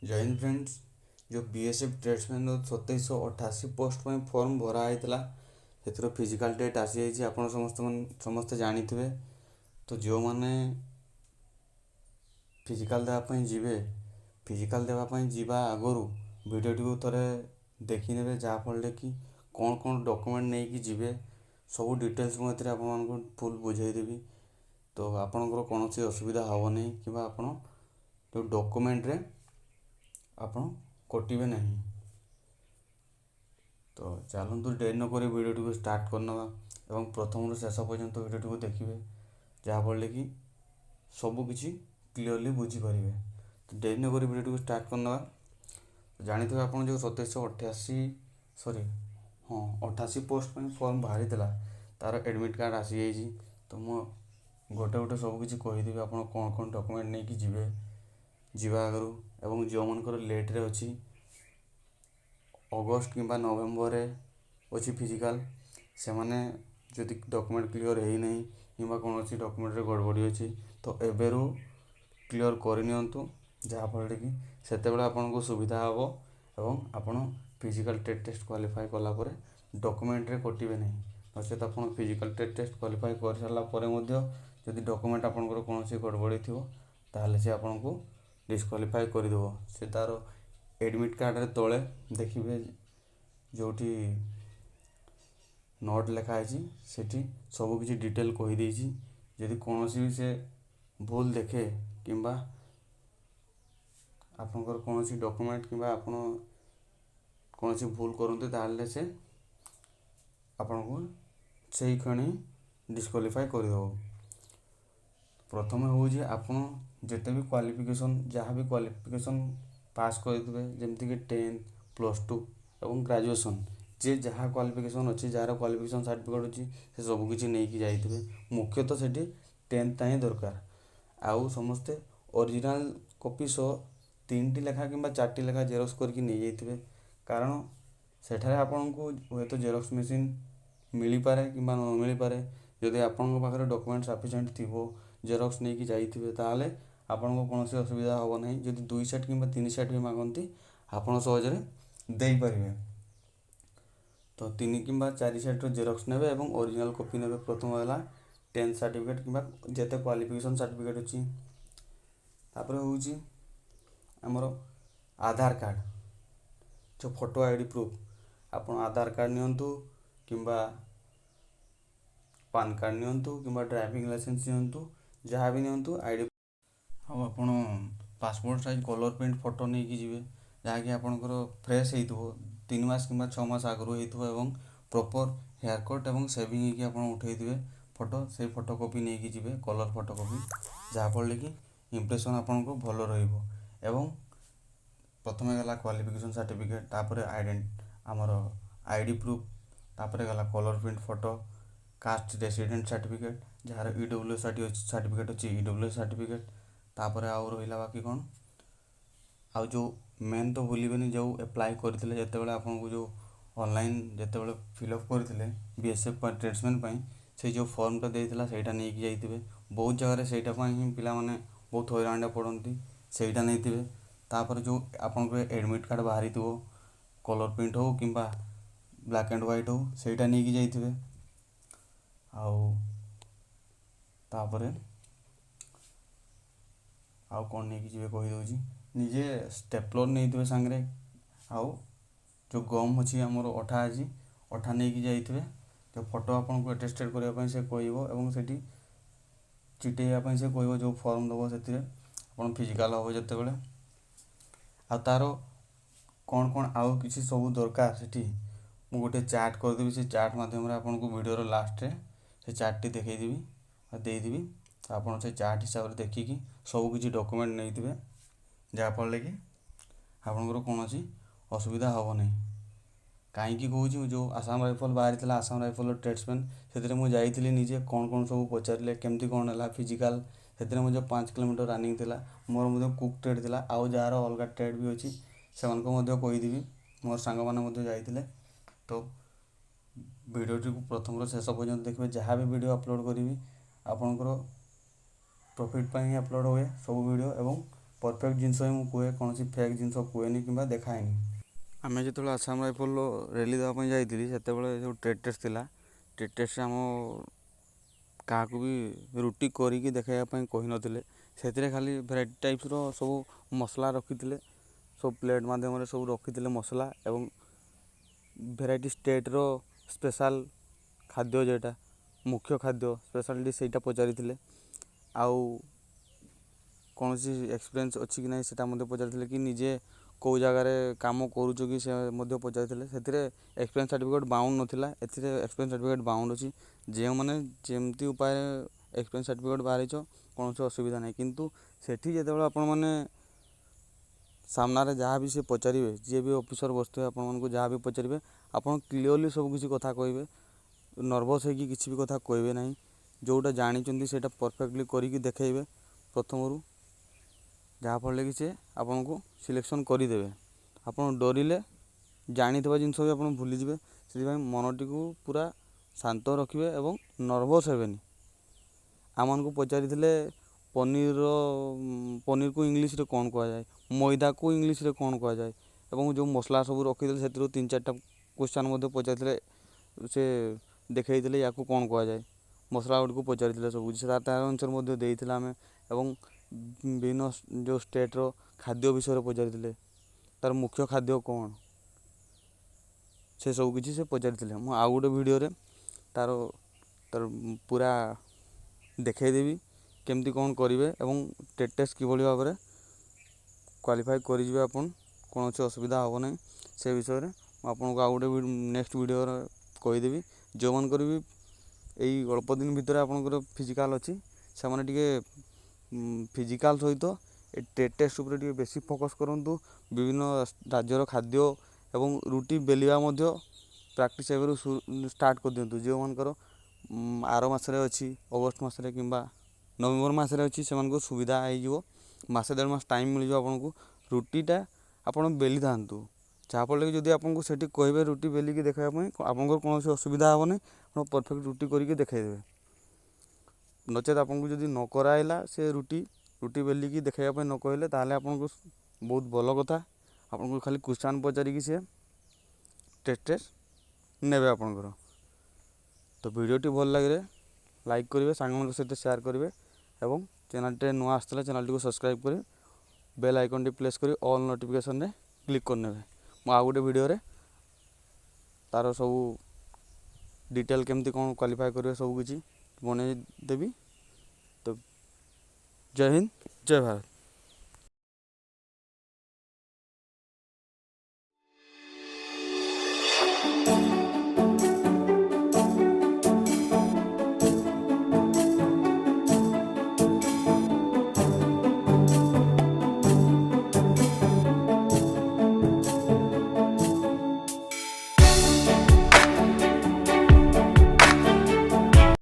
जय हिंद फ्रेंड्स। जो BSF tradesman 2788 post पर फॉर्म भरा होता से फिजिकल डेट आसी जाइए आप समस्ते जानी। तो जो मैंने फिजिकल देवाई जीवे फिजिकल देवाई जीवा आगु वीडियो को थे देखने जहाँफल कि कौन कौन डॉक्यूमेंट नहीं कि जीवे सब डिटेल्स मुझे आपको फुल बुझेदेवी। तो आपणकर कौन असुविधा हम नहीं कि आप जो डॉक्यूमेंट रे ଆପଣ କଟିବେ ନାହିଁ। ତ ଚାଲନ୍ତୁ ଡେରି ନକରି ଭିଡ଼ିଓଟିକୁ ଷ୍ଟାର୍ଟ କରିନେବା ଏବଂ ପ୍ରଥମରୁ ଶେଷ ପର୍ଯ୍ୟନ୍ତ ଭିଡ଼ିଓଟିକୁ ଦେଖିବେ ଯାହାଫଳରେ କି ସବୁକିଛି କ୍ଲିଅରଲି ବୁଝିପାରିବେ। ତ ଡେରି ନକରି ଭିଡ଼ିଓଟିକୁ ଷ୍ଟାର୍ଟ କରିନେବା। ଜାଣିଥିବେ ଆପଣ ଯେଉଁ 8788 ପୋଷ୍ଟ ପାଇଁ ଫର୍ମ ବାହାରିଥିଲା ତା'ର ଆଡ଼ମିଟ୍ କାର୍ଡ଼ ଆସିଯାଇଛି। ତ ମୁଁ ଗୋଟେ ଗୋଟେ ସବୁକିଛି କହିଦେବି ଆପଣ କ'ଣ କ'ଣ ଡକ୍ୟୁମେଣ୍ଟ ନେଇକି ଯିବେ ଯିବା ଆଗରୁ। ଏବଂ ଯେଉଁମାନଙ୍କର ଲେଟ୍ରେ ଅଛି ଅଗଷ୍ଟ କିମ୍ବା ନଭେମ୍ବରରେ ଅଛି ଫିଜିକାଲ୍ ସେମାନେ ଯଦି ଡକ୍ୟୁମେଣ୍ଟ କ୍ଲିଅର୍ ହେଇନାହିଁ କିମ୍ବା କୌଣସି ଡକ୍ୟୁମେଣ୍ଟରେ ଗଡ଼ବଡ଼ି ଅଛି ତ ଏବେରୁ କ୍ଲିଅର୍ କରିନିଅନ୍ତୁ ଯାହାଫଳରେ କି ସେତେବେଳେ ଆପଣଙ୍କୁ ସୁବିଧା ହେବ ଏବଂ ଆପଣ ଫିଜିକାଲ୍ ଟେଷ୍ଟ କ୍ୱାଲିଫାଏ କଲା ପରେ ଡକ୍ୟୁମେଣ୍ଟରେ କଟିବେ ନାହିଁ। ନଚେତ ଆପଣ ଫିଜିକାଲ୍ ଟେଷ୍ଟ କ୍ୱାଲିଫାଏ କରିସାରିଲା ପରେ ମଧ୍ୟ ଯଦି ଡକ୍ୟୁମେଣ୍ଟ ଆପଣଙ୍କର କୌଣସି ଗଡ଼ବଡ଼ି ଥିବ ତାହେଲେ ସେ ଆପଣଙ୍କୁ डिस्क्वालीफाई करदेव। से तार एडमिट कार्ड तले देखिए जोटी नोट लिखाई सेठी सबकि डिटेल कहीदे। जदि कौन भी से भूल देखे कि आपंकर कौन डॉक्यूमेंट कि कौन भूल करते ताहले से आपण को से क्षणी डिस्क्वालीफाई करदेव। प्रथम हूँ आपड़ जिते भी क्वालिफिकेशन जहाँ भी क्वालिफिकेशन पास करते जमीक 10th +2 और ग्रेजुएशन जे जहाँ क्वालिफिकेशन अच्छी जार क्वालिफिकेशन सर्टिफिकेट अच्छी से सबकि नहीं जाइए। मुख्यतः से 10th ही दरकार। आउ समस्ते ओरिजिनल कॉपी सह 3टी लेखा कि 4टी लेखा जेरक्स करके नहीं जाइए। कारण सेठारे आपन को हे तो जेरक्स मशीन मिल पारे कि न मिल पारे। जदि आपण पाखे डॉक्यूमेंट सफिशिएंट थी जेरक्स नहीं कि जाइए ताले आपन को कौन असुविधा हम ना। जदि 2 सेट कि 3 सेट भी मागती आपड़ सहजरे दे पारे। तो 3 कि 4 सेट्र जेरक्स ने ओरिजिनल कॉपी ने। प्रथम है 10th सर्टिफिकेट कि जिते क्वालिफिकेशन सर्टिफिकेट अच्छी तापर हूँ आमर आधार कार्ड जो फोटो आईडी प्रूफ आप आधार कार्ड नियंतु कि पान कार्ड नियंतु कि ड्राइविंग लाइसेंस नियंतु जहाँ भी नियंतु आईडी आप passport size colour print photo नहीं कि जी जहाँकि आपंकर फ्रेश हो 3 मास कि 6 मास आगु हो प्रॉपर हेयर कट और सेविंग आप उठे फोटो से फोटो कॉपी नहीं कि जी कलर फोटो कॉपी जहाँफल कि इम्प्रेशन आपन को भल रही। प्रथम गला क्वालिफिकेशन सर्टिफिकेट तापर आमर आईडी प्रूफ तापर गला colour print photo caste resident certificate जार ईडब्ल्यू सर्टिफिकेट अच्छी ईडब्ल्यू सर्टिफिकेट तापर आउ रहा बाकी कौन आउ जो मेन तो भूलिए जो एप्लाय करते जिते आपको जो ऑनलाइन जिते फिलअप करते बीएसएफ ट्रेड्समैन से जो फॉर्मटा देता से नहीं जाइए। बहुत जगह से ही पिला माने बहुत हैरान पड़ती से नहीं तापर जो आपन एडमिट कार्ड बाहरी थो कलर प्रिंट हो कि ब्लैक एंड व्हाइट हो से नहीं कि जाइए। तापर आउ कौन नहीं कि जी कहीदे निजे स्टेपलर नहीं सांगे आउ जो गम अच्छी आमर अठा अच्छी अठा नहीं कि जाइए। जो फोटो आपन को अटेस्टेड करने से कह से चिटेवाई से कह जो फॉर्म दब से फिजिकाल हम जिते आ तार कौन कौन आउ कि सब दरकार से मुझे गोटे चार्ट करदेवी। से चार्ट मध्यम आपको वीडियो लास्ट से चार्ट देखईदेवी और देदेवी। आप से चार्ट हिसाब से देखिकी सबकि डॉक्यूमेंट नहीं जहाँफल कि आपंकर कौन असुविधा हम नहीं। कहीं कौच जो आसाम राइफल बाहरी आसाम राइफल ट्रेड्समैन से मुझे जाइए निजे कौन कौन सब पचारे केमती कौन है फिजिकाल से मुझे 5 किलोमीटर रनिंग थी मोर कुक ट्रेड थी आउ जार अलग ट्रेड भी अच्छी से कहीदेवी मोर सांग मैंने जाते। तो वीडियोटी को प्रथम शेष पर्यंत देखिए जहाँ भी वीडियो अपलोड करी आपणकर प्रॉफिट ही अपलोड हुए सब वीडियो एवं ପରଫେକ୍ଟ ଜିନିଷ ହିଁ ମୁଁ କୁହେ, କୌଣସି ଫେକ୍ ଜିନିଷ କୁହେନି କିମ୍ବା ଦେଖାଏନି। ଆମେ ଯେତେବେଳେ ଆସାମ ରାଇଫଲ୍ର ରେଲି ଦେବା ପାଇଁ ଯାଇଥିଲି, ସେତେବେଳେ ଯେଉଁ ଟ୍ରେଡ୍ ଟେଷ୍ଟ ଥିଲା, ଟ୍ରେଡ୍ ଟେଷ୍ଟରେ ଆମ କାହାକୁ ବି ରୁଟି କରିକି ଦେଖାଇବା ପାଇଁ କହିନଥିଲେ। ସେଥିରେ ଖାଲି ଭେରାଇଟି ଟାଇପ୍ର ସବୁ ମସଲା ରଖିଥିଲେ, ସବୁ ପ୍ଲେଟ୍ ମାଧ୍ୟମରେ ସବୁ ରଖିଥିଲେ ମସଲା, ଏବଂ ଭେରାଇଟି ଷ୍ଟେଟ୍ର ସ୍ପେଶାଲ୍ ଖାଦ୍ୟ ଯେଟା ମୁଖ୍ୟ ଖାଦ୍ୟ ସ୍ପେଶାଲିଟି ସେଇଟା ପଚାରିଥିଲେ। ଆଉ କୌଣସି ଏକ୍ସପିରିଏନ୍ସ ଅଛି କି ନାହିଁ ସେଇଟା ମଧ୍ୟ ପଚାରିଥିଲେ, କି ନିଜେ କେଉଁ ଜାଗାରେ କାମ କରୁଛ କି ସେ ମଧ୍ୟ ପଚାରିଥିଲେ। ସେଥିରେ ଏକ୍ସପିରିଏନ୍ସ ସାର୍ଟିଫିକେଟ୍ ବାଉଣ୍ଡ ନଥିଲା, ଏଥିରେ ଏକ୍ସପିରିଏନ୍ସ ସାର୍ଟିଫିକେଟ୍ ବାଉଣ୍ଡ ଅଛି। ଯେଉଁମାନେ ଯେମିତି ଉପାୟରେ ଏକ୍ସପିରିଏନ୍ସ ସାର୍ଟିଫିକେଟ୍ ବାହାରିଛ କୌଣସି ଅସୁବିଧା ନାହିଁ, କିନ୍ତୁ ସେଠି ଯେତେବେଳେ ଆପଣମାନେ ସାମ୍ନାରେ ଯାହା ବି ସେ ପଚାରିବେ, ଯିଏ ବି ଅଫିସର ବସିଥିବେ ଆପଣମାନଙ୍କୁ ଯାହା ବି ପଚାରିବେ, ଆପଣ କ୍ଲିଅରଲି ସବୁ କିଛି କଥା କହିବେ, ନର୍ଭସ୍ ହେଇକି କିଛି ବି କଥା କହିବେ ନାହିଁ। ଯେଉଁଟା ଜାଣିଛନ୍ତି ସେଇଟା ପରଫେକ୍ଟଲି କରିକି ଦେଖାଇବେ ପ୍ରଥମରୁ, ଯାହାଫଳରେ କି ସେ ଆପଣଙ୍କୁ ସିଲେକ୍ସନ୍ କରିଦେବେ। ଆପଣ ଡରିଲେ ଜାଣିଥିବା ଜିନିଷ ବି ଆପଣ ଭୁଲିଯିବେ। ସେଥିପାଇଁ ମନଟିକୁ ପୁରା ଶାନ୍ତ ରଖିବେ ଏବଂ ନର୍ଭସ୍ ହେବେନି। ଆମମାନଙ୍କୁ ପଚାରିଥିଲେ ପନିରକୁ ଇଂଲିଶରେ କ'ଣ କୁହାଯାଏ, ମଇଦାକୁ ଇଂଲିଶରେ କ'ଣ କୁହାଯାଏ, ଏବଂ ଯେଉଁ ମସଲା ସବୁ ରଖିଥିଲେ ସେଥିରୁ 3-4ଟା କ୍ୱେଶ୍ଚନ୍ ମଧ୍ୟ ପଚାରିଥିଲେ। ସେ ଦେଖେଇଥିଲେ ୟାକୁ କ'ଣ କୁହାଯାଏ, ମସଲା ଗୁଡ଼ିକୁ ପଚାରିଥିଲେ ସବୁ କିଛି, ତା'ର ଆନ୍ସର୍ ମଧ୍ୟ ଦେଇଥିଲେ ଆମେ। ଏବଂ ବିଭିନ୍ନ ଯେଉଁ ଷ୍ଟେଟ୍ର ଖାଦ୍ୟ ବିଷୟରେ ପଚାରିଥିଲେ, ତା'ର ମୁଖ୍ୟ ଖାଦ୍ୟ କ'ଣ, ସେସବୁ କିଛି ସେ ପଚାରିଥିଲେ। ମୁଁ ଆଉ ଗୋଟେ ଭିଡ଼ିଓରେ ତା'ର ପୁରା ଦେଖାଇଦେବି କେମିତି କ'ଣ କରିବେ ଏବଂ ଟ୍ରେଡ୍ ଟେଷ୍ଟ କିଭଳି ଭାବରେ କ୍ୱାଲିଫାଏ କରିଯିବେ, ଆପଣ କୌଣସି ଅସୁବିଧା ହେବ ନାହିଁ। ସେ ବିଷୟରେ ମୁଁ ଆପଣଙ୍କୁ ଆଉ ଗୋଟେ ନେକ୍ସଟ ଭିଡ଼ିଓରେ କହିଦେବି। ଯେଉଁମାନଙ୍କର ବି ଏଇ ଅଳ୍ପ ଦିନ ଭିତରେ ଆପଣଙ୍କର ଫିଜିକାଲ୍ ଅଛି, ସେମାନେ ଟିକେ ଫିଜିକାଲ୍ ସହିତ ଏ ଟ୍ରେଡ୍ ଟେଷ୍ଟ ଉପରେ ଟିକେ ବେଶୀ ଫୋକସ୍ କରନ୍ତୁ। ବିଭିନ୍ନ ରାଜ୍ୟର ଖାଦ୍ୟ ଏବଂ ରୁଟି ବେଲିବା ମଧ୍ୟ ପ୍ରାକ୍ଟିସ୍ ଏବେରୁ ଷ୍ଟାର୍ଟ କରିଦିଅନ୍ତୁ। ଯେଉଁମାନଙ୍କର ଆର ମାସରେ ଅଛି, ଅଗଷ୍ଟ ମାସରେ କିମ୍ବା ନଭେମ୍ବର ମାସରେ ଅଛି, ସେମାନଙ୍କୁ ସୁବିଧା ହେଇଯିବ। ମାସେ 1.5 ମାସ ଟାଇମ୍ ମିଳିଯିବ ଆପଣଙ୍କୁ। ରୁଟିଟା ଆପଣ ବେଲିଥାନ୍ତୁ, ଯାହାଫଳରେ କି ଯଦି ଆପଣଙ୍କୁ ସେଠି କହିବେ ରୁଟି ବେଲିକି ଦେଖାଇବା ପାଇଁ, ଆପଣଙ୍କର କୌଣସି ଅସୁବିଧା ହେବ ନାହିଁ। ଆପଣ ପରଫେକ୍ଟ ରୁଟି କରିକି ଦେଖାଇଦେବେ। ନଚେତ୍ ଆପଣଙ୍କୁ ଯଦି ନ କରାଇଲା ସେ ରୁଟି ବେଲିକି ଦେଖାଇବା ପାଇଁ ନ କହିଲେ, ତାହେଲେ ଆପଣଙ୍କୁ ବହୁତ ଭଲ କଥା। ଆପଣଙ୍କୁ ଖାଲି କ୍ୱେଶ୍ଚନ୍ ପଚାରିକି ସେ ଟେଷ୍ଟ ନେବେ ଆପଣଙ୍କର। ତ ଭିଡ଼ିଓଟି ଭଲ ଲାଗିଲେ ଲାଇକ୍ କରିବେ, ସାଙ୍ଗମାନଙ୍କ ସହିତ ସେୟାର କରିବେ, ଏବଂ ଚ୍ୟାନେଲ୍ଟିରେ ନୂଆ ଆସିଥିଲେ ଚ୍ୟାନେଲ୍ଟିକୁ ସବସ୍କ୍ରାଇବ୍ କରି ବେଲ୍ ଆଇକନ୍ଟି ପ୍ରେସ୍ କରି ଅଲ୍ ନୋଟିଫିକେସନ୍ରେ କ୍ଲିକ୍ କରିନେବେ। ମୁଁ ଆଉ ଗୋଟେ ଭିଡ଼ିଓରେ ତା'ର ସବୁ ଡିଟେଲ୍ କେମିତି କ'ଣ କ୍ୱାଲିଫାଏ କରିବେ ସବୁ କିଛି ବନେଇ ଦେବି। ତ ଜୟ ହିନ୍ଦ, ଜୟ ଭାରତ।